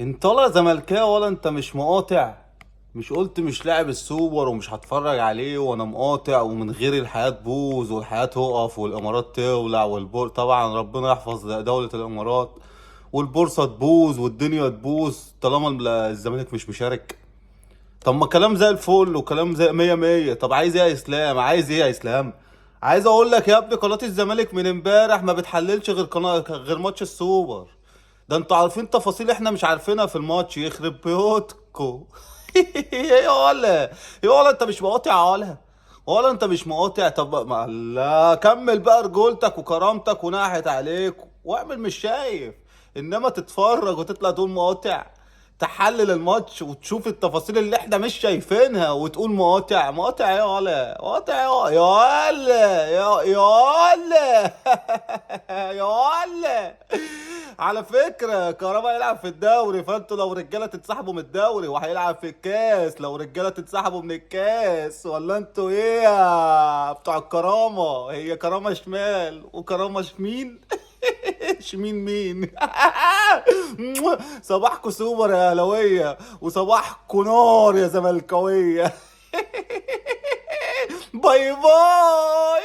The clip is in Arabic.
انت ولا زملكاوي ولا انت مش مقاطع؟ مش قلت مش لاعب السوبر ومش هتفرج عليه وانا مقاطع، ومن غير الحياة تبوظ والحياة تقف والامارات تولع طبعا ربنا يحفظ دولة الامارات، والبورصة تبوظ والدنيا تبوظ طالما الزمالك مش مشارك. طب ما كلام زي الفل وكلام زي مية مية. طب عايز ايه يا اسلام؟ عايز ايه يا اسلام؟ عايز اقول لك يا ابني قناة الزمالك من امبارح ما بتحللش غير ماتش السوبر. ده انتوا عارفين تفاصيل احنا مش عارفينها في الماتش، يخرب بيوتكو. يا ولا يا ولا انت مش مقاطع ولا انت مش مقاطع. طب ما لا كمل بقى رجولتك وكرامتك وناحت عليك واعمل مش شايف، انما تتفرج وتطلع تقول مقاطع؟ تحلل الماتش وتشوف التفاصيل اللي احنا مش شايفينها وتقول مقاطع؟ مقاطع يا ولا مقاطع يا ولا يا ولا يا ولا. على فكرة كهربا هيلعب في الدوري، فانتوا لو رجالة تتسحبوا من الدوري، وهيلعب في الكاس لو رجالة تتسحبوا من الكاس. ولا انتوا ايه يا بتوع الكرامة؟ هي كرامة شمال وكرامة شمين. شمين مين؟ صباحكوا سوبر يا اهلاوية، وصباحكوا نار يا زملكاوية. باي باي.